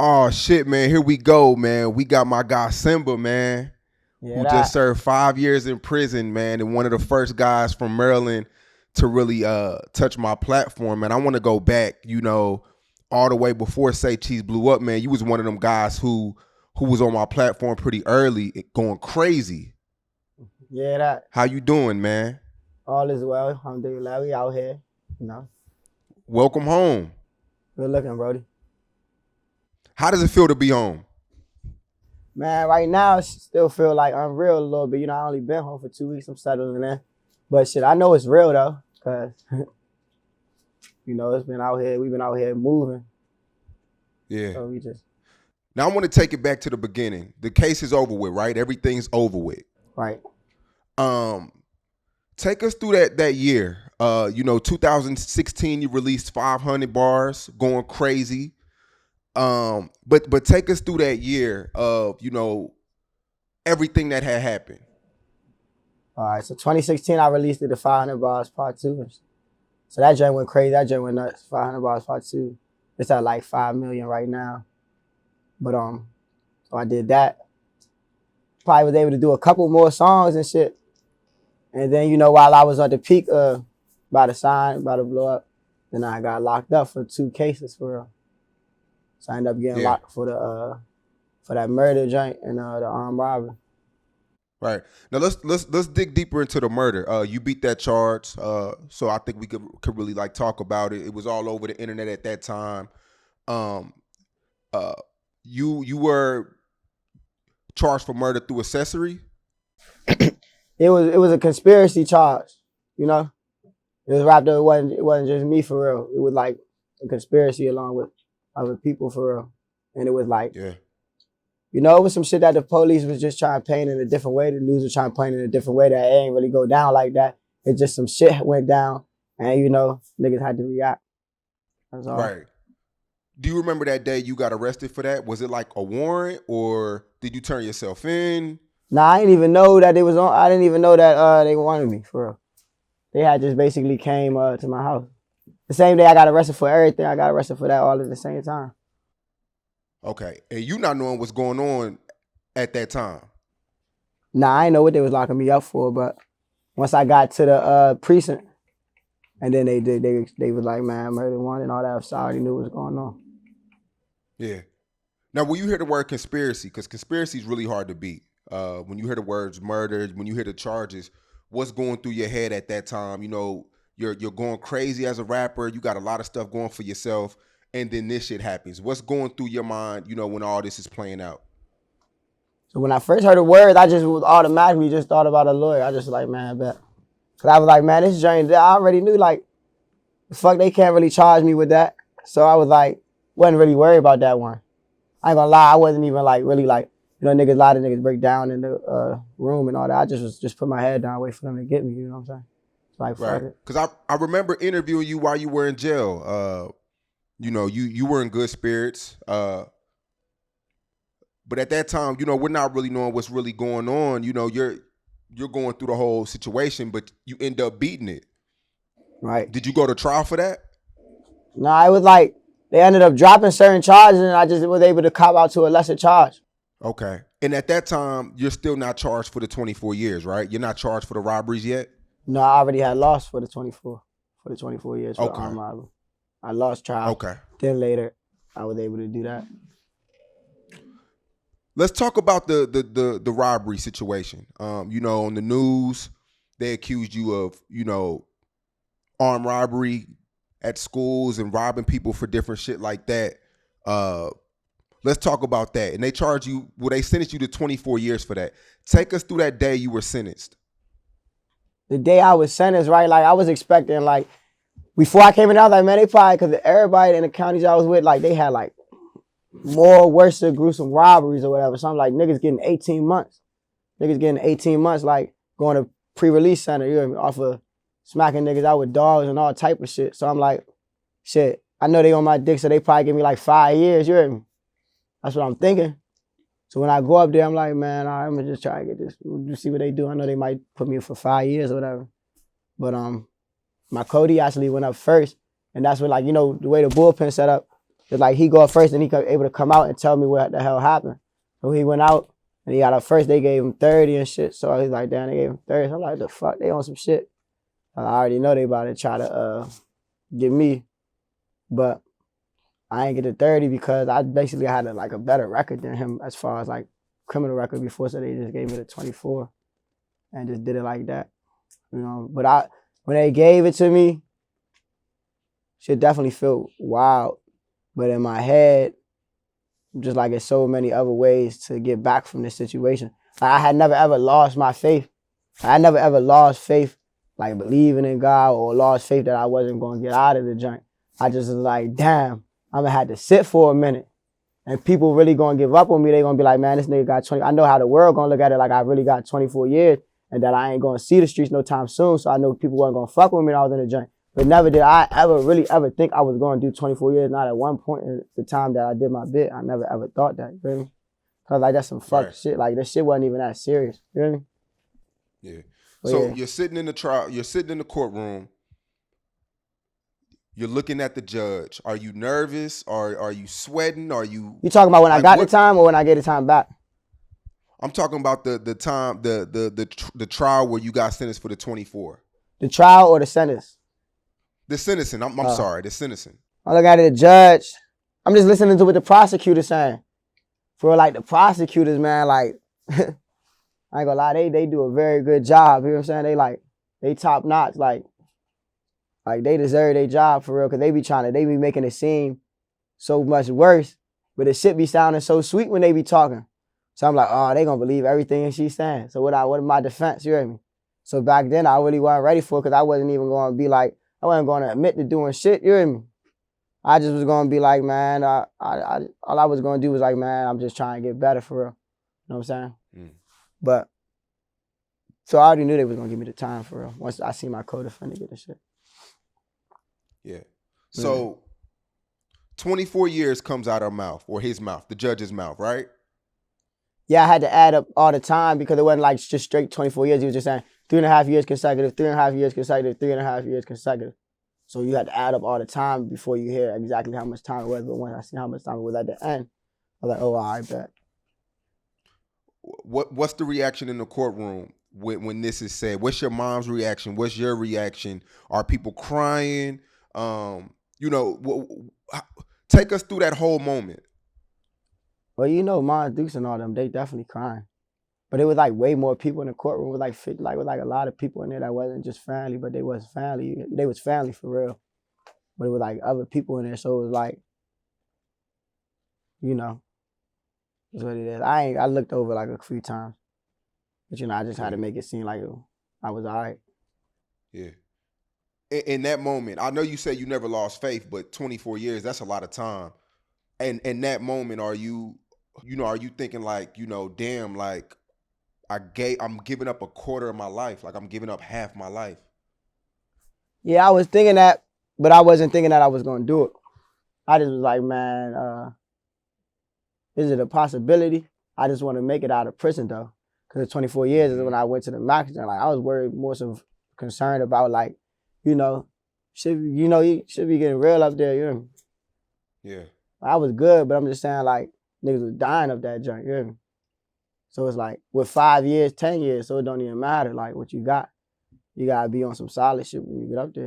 Oh shit, man! Here we go, man. We got my guy Simba, man, Yeah, who just that. served 5 years in prison, man, and one of the first guys from Maryland to really touch my platform. Man, I want to go back, all the way before Say Cheese blew up, man. You was one of them guys who was on my platform pretty early, going crazy. Yeah, that. How you doing, man? All is well. Alhamdulillah, we out here. Welcome home. Good looking, Brody. How does it feel to be home? Man, right now, it still feel like unreal a little bit. I only been home for 2 weeks. I'm settling in. But shit, I know it's real, though. Because, it's been out here. We've been out here moving. Yeah. So we just. Now I want to take it back to the beginning. The case is over with, right? Everything's over with. Right. Take us through that year. 2016, you released 500 bars, going crazy. But take us through that year of, everything that had happened. All right, so 2016, I released it, the 500 bars part 2. So that joint went crazy. That joint went nuts. 500 bars part 2. It's at like 5 million right now. But so I did that. Probably was able to do a couple more songs and shit. And then, while I was at the peak, about to blow up, then I got locked up for 2 cases for real. So I ended up getting locked for that murder joint and the armed robbery. Right. Now let's dig deeper into the murder. You beat that charge, so I think we could really talk about it. It was all over the internet at that time. You were charged for murder through accessory. It was a conspiracy charge, It was wrapped up. It wasn't just me for real. It was like a conspiracy along with other people for real. And it was like, it was some shit that the police was just trying to paint in a different way. The news was trying to paint in a different way that it ain't really go down like that. It just some shit went down and, niggas had to react. That's all. Right. Do you remember that day you got arrested for that? Was it like a warrant or did you turn yourself in? Nah, I didn't even know that it was on. I didn't even know that they wanted me for real. They had just basically came to my house. The same day I got arrested for everything, I got arrested for that all at the same time. Okay. And you not knowing what's going on at that time? Nah, I didn't know what they was locking me up for, but once I got to the precinct, and then they was like, man, murder one and all that, so I already knew what was going on. Yeah. Now, when you hear the word conspiracy, because conspiracy is really hard to beat. When you hear the words murder, when you hear the charges, what's going through your head at that time? You're going crazy as a rapper. You got a lot of stuff going for yourself, and then this shit happens. What's going through your mind, when all this is playing out? So when I first heard the words, I just automatically just thought about a lawyer. I just like, man, I bet. Because I was like, man, this joint, I already knew, like, the fuck, they can't really charge me with that. So I was like, wasn't really worried about that one. I ain't gonna lie, I wasn't even like really like, a lot of niggas break down in the room and all that. I just put my head down, wait for them to get me, you know what I'm saying? Like, fuck it. Because I remember interviewing you while you were in jail. You were in good spirits. But at that time, we're not really knowing what's really going on. You're going through the whole situation, but you end up beating it. Right. Did you go to trial for that? Nah, it was like, they ended up dropping certain charges and I just was able to cop out to a lesser charge. Okay. And at that time, you're still not charged for the 24 years, right? You're not charged for the robberies yet? No, I already had lost for the 24 years for Okay. armed robbery. I lost trial. Okay. Then later, I was able to do that. Let's talk about the robbery situation. On the news, they accused you of, armed robbery at schools and robbing people for different shit like that. Let's talk about that. And they they sentenced you to 24 years for that. Take us through that day you were sentenced. The day I was sentenced, right, like I was expecting, like, before I came in, I was like, man, they probably, because everybody in the counties I was with, like, they had, like, more worse gruesome robberies or whatever. So I'm like, niggas getting 18 months. Niggas getting 18 months, like, going to pre-release center, you hear me, off of smacking niggas out with dogs and all type of shit. So I'm like, shit, I know they on my dick, so they probably give me like 5 years, you hear me? That's what I'm thinking. So when I go up there, I'm like, man, I'm gonna just try to get this. You see what they do. I know they might put me for 5 years or whatever. But my Cody actually went up first, and that's when, like, you know, the way the bullpen set up, it's like he go up first and he able to come out and tell me what the hell happened. So he went out and he got up first. They gave him 30 and shit. So I was like, damn, they gave him 30. So I'm like, the fuck, they on some shit. I already know they about to try to get me, but I ain't get the 30 because I basically had a better record than him as far as like criminal record before. So they just gave me the 24 and just did it like that, you know. But when they gave it to me, shit definitely felt wild. But in my head, just like in so many other ways to get back from this situation. Like I had never ever lost my faith. I never ever lost faith, like believing in God, or lost faith that I wasn't going to get out of the joint. I just was like, damn, I'm going to have to sit for a minute. And people really going to give up on me. They going to be like, man, this nigga got 20. I know how the world going to look at it like I really got 24 years and that I ain't going to see the streets no time soon. So I know people weren't going to fuck with me when I was in the joint. But never did I really ever think I was going to do 24 years. Not at one point in the time that I did my bit. I never ever thought that. You feel me? Because like that's some fucked shit. Like this shit wasn't even that serious. You feel me? Yeah. But So yeah. you're sitting in the trial. You're sitting in the courtroom. You're looking at the judge. Are you nervous? Are you sweating? Are you? You talking about when I got the time or when I get the time back? I'm talking about the time the trial where you got sentenced for the 24. The trial or the sentence? The sentencing. I'm sorry. The sentencing. I look at it, the judge. I'm just listening to what the prosecutor's saying. For like the prosecutors, man, like I ain't gonna lie, they do a very good job. You know what I'm saying? They top notch. Like they deserve their job for real, because they be making it seem so much worse, but it shit be sounding so sweet when they be talking. So I'm like, oh, they gonna believe everything she's saying. So what my defense, you hear me? So back then I really wasn't ready for it, because I wasn't even gonna be like, I wasn't gonna admit to doing shit, you hear me? I just was gonna be like, man, all I was gonna do was like, man, I'm just trying to get better for real. You know what I'm saying? But so I already knew they was gonna give me the time for real once I see my co-defendant get the shit. Yeah. So 24 years comes out of her mouth, or his mouth, the judge's mouth, right? Yeah, I had to add up all the time because it wasn't like just straight 24 years. He was just saying 3.5 years consecutive, 3.5 years consecutive, 3.5 years consecutive. So you had to add up all the time before you hear exactly how much time it was. But when I see how much time it was at the end, I was like, oh, I bet. What's the reaction in the courtroom when this is said? What's your mom's reaction? What's your reaction? Are people crying? You know, take us through that whole moment. Well, you know, Mons Dukes and all them, they definitely crying. But it was like way more people in the courtroom. With like a lot of people in there that wasn't just family, but they was family. They was family for real. But it was like other people in there, so it was like, you know, that's what it is. I looked over like a few times, but you know, I just had to make it seem like I was all right. Yeah. In that moment, I know you said you never lost faith, but 24 years, that's a lot of time. And in that moment, are you thinking like, damn, like I'm giving up a quarter of my life, like I'm giving up half my life? Yeah, I was thinking that, but I wasn't thinking that I was gonna do it. I just was like, man, is it a possibility? I just want to make it out of prison though, because 24 years is when I went to the max. And like I was worried, more so concerned about like, you should be getting real up there, you know? Yeah. I was good, but I'm just saying like niggas was dying up that joint, you know? So it's like with 5 years, 10 years, so it don't even matter like what you got. You gotta be on some solid shit when you get up there.